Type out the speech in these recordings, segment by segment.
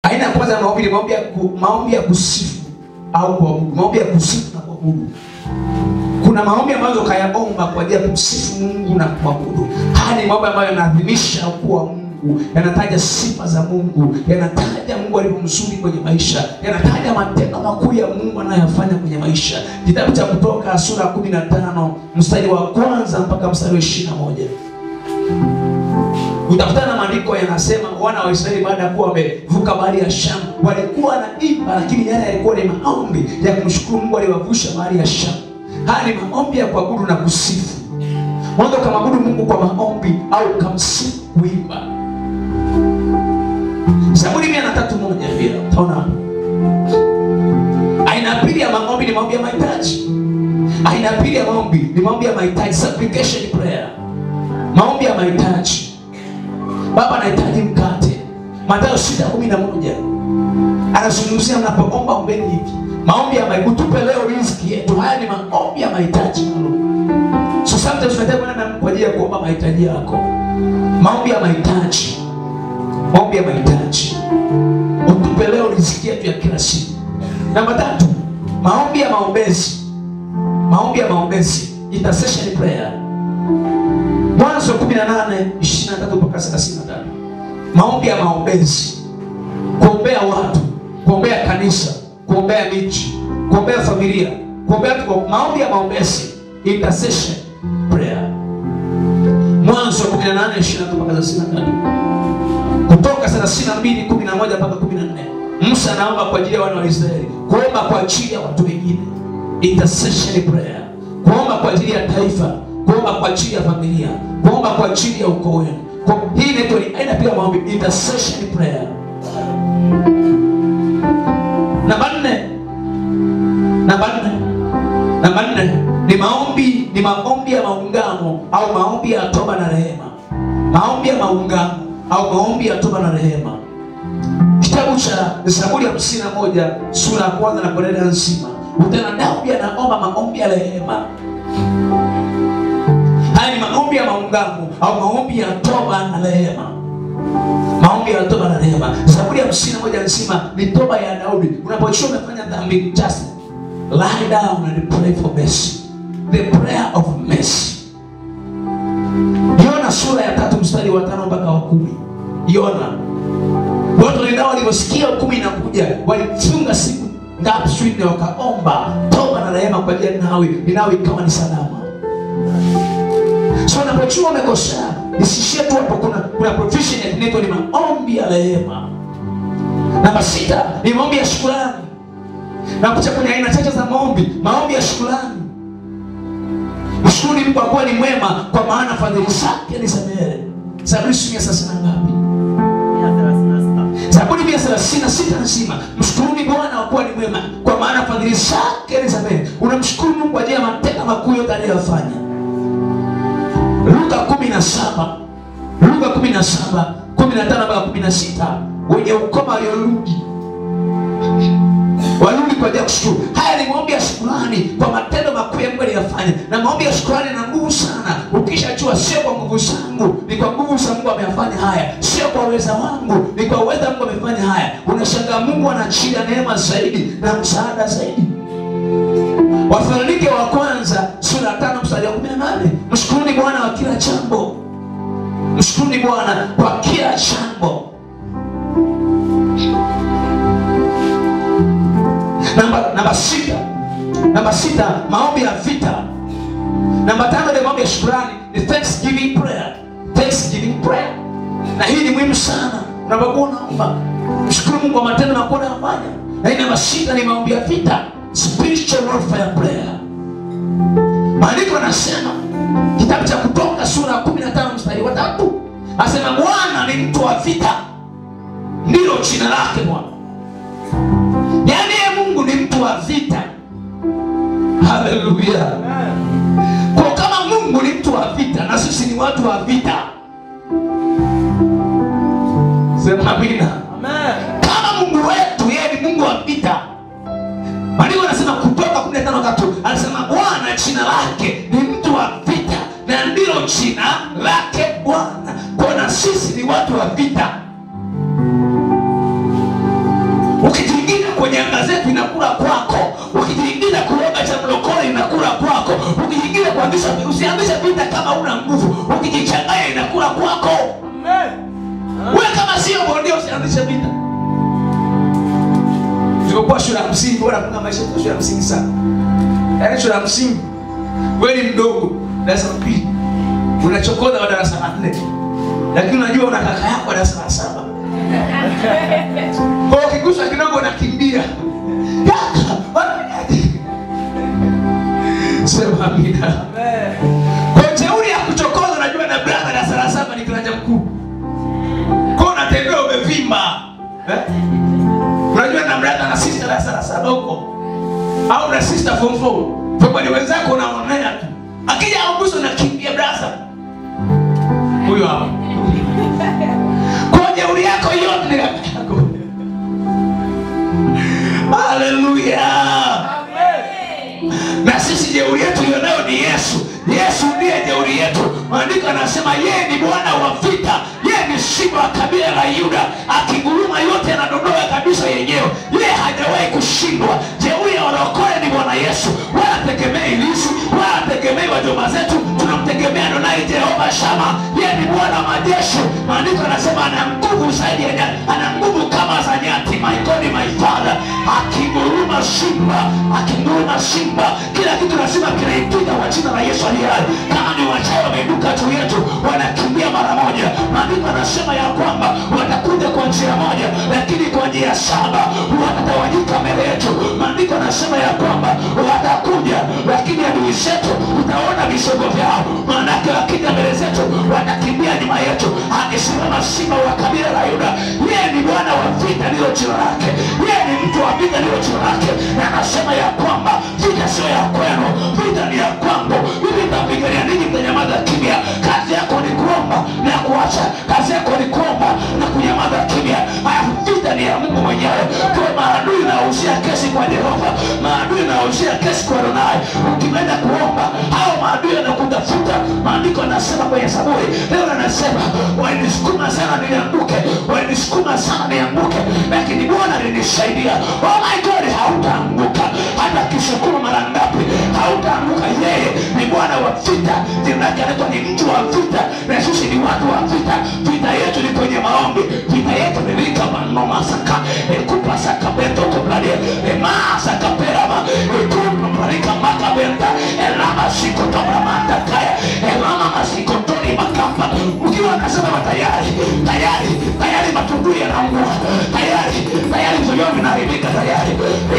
Aina ya kwanza ya maombi ni maombi ya kusifu au kuabudu. Maombi ya kusifu na kuabudu. Kuna maombi ambayo kayaomba kwa ajili ya kumsifu Mungu na kuabudu. Haya ni maombi ambayo yanaadhimisha ukuu wa Mungu, yanataja sifa za Mungu, yanataja Mungu alivyo mzuri kwenye maisha, yanataja matendo makuu ya Mungu anayofanya kwenye maisha. Kitabu cha Kutoka sura 15 mstari wa kwanza mpaka mstari wa 21. Utakutana na maandiko yanasema wana wa Israeli baada ya kuwa wamevuka bahari ya Shamu walikuwa wanaimba, lakini yale yalikuwa ni maombi ya kumshukuru Mungu aliyewavusha bahari ya Shamu. Haya ni maombi ya kuabudu na kusifu. Mwanzo kumwabudu Mungu kwa maombi au kumsifu kuimba. Zaburi 103:1 bila utaona hapo. Aina pili ya maombi ni maombi ya mahitaji. Aina pili ya maombi ni maombi ya mahitaji, supplication prayer. Maombi ya mahitaji. Baba anahitaji mkate. Mathayo 6:11. Anazungumzia mnapoomba ombeni hivi. Maombi ya mahitaji, tupe leo riziki yetu. Haya ni maombi ya mahitaji. So sometimes tunataka kwenda kwa ajili ya kuomba mahitaji yako. Maombi ya mahitaji. Maombi ya mahitaji. Utupe leo riziki yetu ya kila siku. Namba 3, maombi ya maombezi. Maombi ya maombezi, intercession prayer. Mwanzo 18:23 mpaka 35. Maombi ya maombezi. Kuombea watu, kuombea kanisa, kuombea miji, kuombea familia, kuombea maombi ya maombezi, intercession prayer. Mwanzo 18:23 mpaka 35. Kutoka 32:11 mpaka 14. Musa anaomba kwa ajili ya wana wa Israeli, kuomba kwa ajili ya watu wengine, intercession prayer. Kuomba kwa ajili ya taifa, kuomba kwa ajili ya familia, kuomba kwa ajili ya ukoo wenu. Hii inaitwa ni aina pia maombi, intercession prayer. Namba 4 ni maombi ya maungamo au maombi ya toba na rehema. Maombi ya maungamo au maombi ya toba na rehema. Kitabu cha Zaburi 51 sura ya 1 na kuendelea nzima, utaona Daudi anaomba maombi ya rehema. Haya ni maombi ya maungamo au maombi ya toba na rehema. Maombi ya toba na rehema. Zaburi 51 nzima ni toba ya Daudi. Unapochoka umefanya dhambi, just lie down and pray for mercy. The prayer of mercy. Yona sura ya 3 mstari wa 5 mpaka wa 10. Yona. Watu wendao waliposikia hukumu inakuja, walifunga siku ngapi sweet na wakaomba toba na rehema kwa ajili ya Ninawi kama ni salama. So unapochua umekosea, isishie tu hapo, kuna provision ya kineto, ni maombi ya rehema. Namba 6 ni maombi ya shukrani. Na kucha kwenye aina chache za maombi, maombi ya shukrani. Mshukuru Mungu kwa kuwa ni mwema, kwa maana fadhili zake ni za milele. Zaburi 130 ngapi? 136. Zaburi 136 nzima, mshukuruni Bwana kwa kuwa ni mwema, kwa maana fadhili zake ni za milele. Unamshukuru Mungu kwa ajili ya matendo makuu yote aliyofanya. Luka 17:15 mpaka 16. Wenye ukoma walirudi kwa ajili ya kushukuru. Haya ni maombi ya shukrani kwa matendo makuu ya Mungu aliyofanya. Na maombi ya shukrani na nguvu sana. Ukishajua sio kwa nguvu zangu, ni kwa nguvu za Mungu amefanya haya. Sio kwa uweza wangu, ni kwa uweza Mungu amefanya haya. Unashangaa Mungu anaachilia neema zaidi na msaada zaidi. Wathesalonike wa kwanza sura 5 mstari wa 18. Mshukuruni Bwana kwa kila jambo. Mshukuruni Bwana kwa kila jambo. Namba 6 maombi ya vita. Namba 5 ni maombi ya shukrani, ni thanksgiving prayer. Thanksgiving prayer. Na hii ni muhimu sana. Unapokuwa unaomba, mshukuru Mungu kwa matendo makuu anayofanya. Na hii namba 6 ni maombi ya vita, spiritual warfare prayer. Maandiko yanasema kitabu cha Kutoka sura 15 mstari wa 3. Asema Bwana ni mtu wa vita, ndilo jina lake Bwana. Yaani Mungu ni mtu wa vita. Haleluya. Kwa kama Mungu ni mtu wa vita, na sisi ni watu wa vita. Sema amina. Amen. Kama Mungu wetu yeye ni Mungu wa vita. Maandiko yanasema Kutoka 15:3, anasema Bwana jina lake ni mtu wa vita, na ndilo jina lake Bwana. Kwa na sisi ni watu wa vita. usianzishe vita kama una nguvu. Ukijichanganya inakula kwako. Amen. Wewe kama sio bondia usianzishe vita. Tulikuwa shule ya msingi, bora kuna maisha ya shule ya msingi sana. Yaani shule ya msingi wewe ni mdogo, darasa la pili. Unachokoza wa darasa la 4. Lakini unajua una kaka yako darasa la 7. Kwa hiyo ukigusa kidogo unakimbia. Sema amina. Amen. Kwa jeuri ya kuchokoza unajua na brother darasa la 7 ni kiranja mkuu. Kwa unatembea umevimba. Unajua na brother na sister darasa la 7 huko. Au na sister form 4. Kwa ni wenzako unaonea tu. Akija auguso unakimbia brother. Huyo hapo. Kwa jeuri yako yote ni yako. Hallelujah. Na sisi jeuri yetu yonayo ni Yesu. Yesu ndiye jeuri yetu. Maandiko yanasema yeye ni Bwana wa vita. Yeye ni simba wa kabila la Yuda. Akinguruma yote yanadondoka kabisa yenyewe. Yeye hajawahi kushindwa. Jeuri ya walokole ni Bwana Yesu. Wala tegemei Yesu, wala tegemei wajomba zetu. Tunamtegemea Adonai Jehova Shama. Yeye ni Bwana wa majeshi. Maandiko yanasema ana nguvu zaidi ya nyati. Ana nguvu kama za nyati. My God, my Father. Akinguruma simba, akinguruma simba, kila kitu lazima kinaitika kwa jina la Yesu aliye hai. Kama ni wachawi wameinuka juu yetu, wanakimbia mara moja. Maandiko yanasema ya kwamba watakuja kwa njia moja, lakini kwa njia 7 watatawanyika mbele yetu. Maandiko yanasema ya kwamba watakuja, lakini adui zetu utaona visogo vyao. Maanake wakija mbele zetu, watakimbia nyuma yetu. Akisimama simba wa kabila la Yuda, yeye ni Bwana wa vita, ndilo jina lake. Yeye ni mtu wa vita, ndilo jina lake. Na anasema ya kwamba vita sio ya kwenu, vita ni ya kwangu. Hivi nitapigania ninyi mtanyamaza kimya. Kazi yako ni kuomba na kuacha. Kazi yako ni kuomba na kunyamaza kimya. Haya, vita ni ya Mungu mwenyewe. Kwa maadui na usia kesi kwa Jehova, maadui na usia kesi kwa Adonai. Ukienda kuomba, hao maadui wanakutafuta. Maandiko yanasema kwenye Zaburi, leo anasema wanisukuma sana nianguke, wanisukuma sana nianguke, lakini Bwana alinisaidia. Oh my God, hautaanguka. Hata kisukuma mara ngapi, hautaanguka. Yeye ni Bwana wa vita. Jina lake anaitwa ni mtu wa vita. Na sisi ni watu wa vita. Vita yetu ni kwenye maombi. Vita yetu ni lika manoma saka. Ekupa saka beto toblade. Emasa kaperama. Ekupa marika makabenta. Elama siko tobramanda kaya. Elama masiko toni makampa. Ukiwa nasema tayari. Tayari matundu yanaungua. Tayari zoyomi na ribika tayari.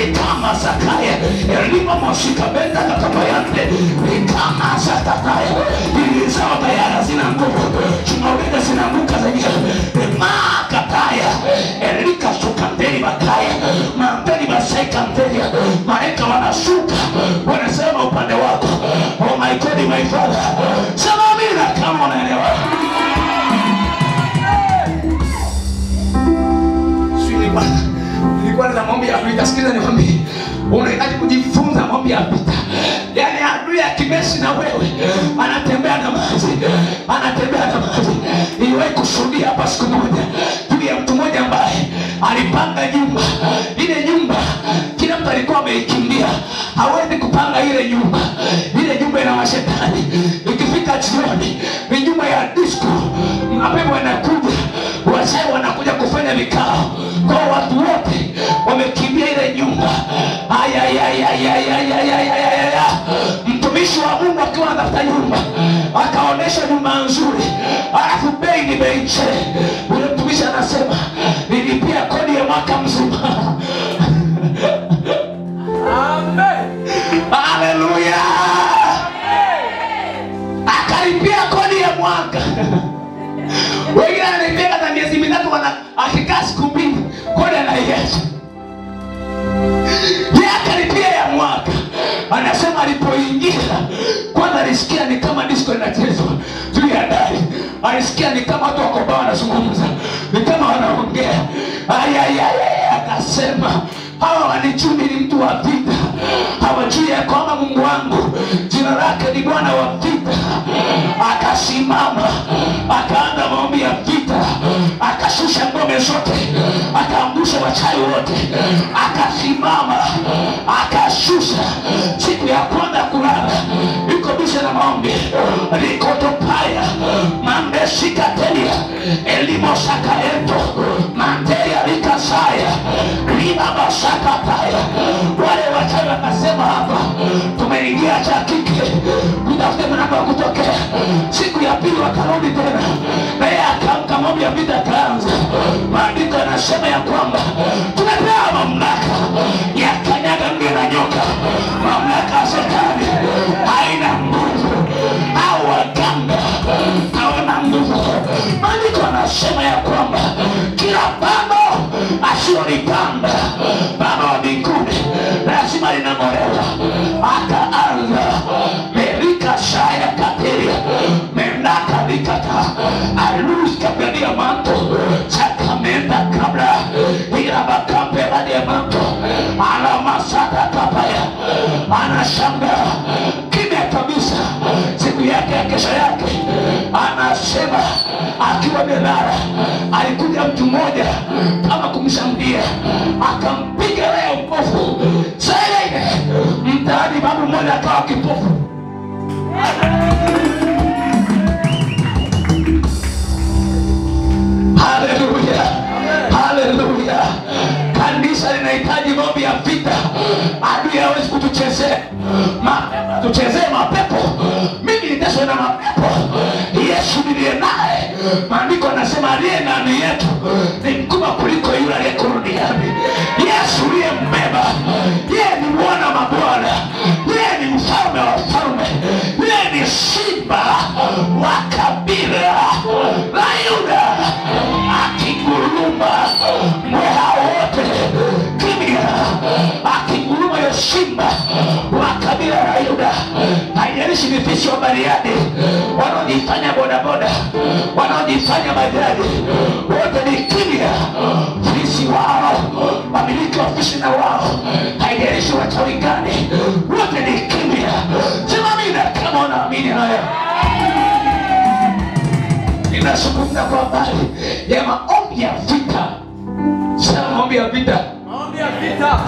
Ekama sakaya. Elima mosika benta katabayante. Ekama sakaya. Ili sawa tayari zina nguvu. Tunaulida zina nguka zenyewe. Emakataya. Elika sukandeli bakaya. Mambeli baseka mtelia. Maeka wanasuka. Wanasema upande wako. Oh my God, my Father. Sema amina kama unaelewa. Nilikuwa na maombi ya vita. Sikiza niwaambie, unahitaji kujifunza maombi ya vita. Yaani adui akimesi na wewe, anatembea na maji. Niliwahi kushuhudia hapa siku moja juu ya mtu mmoja ambaye alipanga nyumba. Ile nyumba kila mtu alikuwa ameikimbia. Hawezi kupanga ile nyumba. Ile nyumba ina mashetani. Ikifika jioni, ni nyumba ya disco. Mapepo yanakuja, wachawi wanakuja kufanya vikao. Kwa watu wote wamekimbia ile nyumba. Mtumishi wa Mungu akiwa anatafuta nyumba, akaonesha nyumba nzuri, alafu bei ni bei nzuri. Ule mtumishi anasema nilipia kodi ya mwaka mzima. Amen. Haleluya. Akalipia kodi ya mwaka. Wengine analipia hata miezi 3, akikaa siku 2 kodi anaiacha. Yeye akalipia ya mwaka. Anasema alipoingia kwanza alisikia ni kama disco inachezwa juu ya dari. Alisikia ni kama watu wako baa wanazungumza, ni kama wanaongea. Akasema hawa wanijui ni mtu wa vita. Hawajui ya kwamba Mungu wangu jina lake ni Bwana wa vita. Akasimama, akaanza maombi ya vita. Akashusha ngome zote, akaangusha wachawi wote. Akasimama, akashusha. Siku ya kwanza kulala, yuko bisha na maombi. shikatelia elimo shakaento manteria likasaya lima bashakataya. Wale wachawi wakasema hapa tumeingia cha kike, tutafute mlango wa kutokea. Siku ya pili wakarudi tena, na yeye akaamka, maombi ya vita kaanza. Maandiko yanasema ya kwamba tumepewa mamlaka ya kanyaga nge na nyoka. Mamlaka ya Shetani haina nguvu, au waganga hawana nguvu. Maandiko yanasema ya kwamba kila pando asilolipanda Baba wa mbinguni lazima linang'olewa. Akaanza merika shaya kateria menaka likata alus kapelia manto sakamenda kabla ila bakampe badia manto ala masaka kapaya. Anashanga kimya kabisa. Siku yake ya kesho yake anasema akiwa melala, alikuja mtu mmoja kama kumshambulia, akampiga leo mpofu. Sasa mtaani babu mmoja akawa kipofu. Haleluya, haleluya. Kanisa linahitaji maombi ya vita. Adui hawezi kutuchezea. Tuchezee mapepo. Mimi niteswe na mapepo. Yesu ndiye naye. Maandiko yanasema aliye ndani yetu ni mkubwa kuliko yule aliyeko duniani. Yesu ndiye mbeba. Yeye ni Bwana wa mabwana. Yeye ni mfalme wa wafalme. Yeye ni simba wa kabila la Yuda. Akinguruma mweha wote kimya. Akinguruma yo simba wa kabila la Yuda. Haijalishi vifishi wa Bariadi, wanaojifanya bodaboda, wanaojifanya bajaji, wote ni kimya. Fisi wao, wamiliki wa fisi na wao, haijalishi wachawi gani, wote ni kimya. Sema amina kama unaamini haya. Ninazungumza kwa habari ya maombi ya vita. Sema maombi ya vita. Maombi ya vita.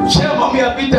Sema maombi ya vita.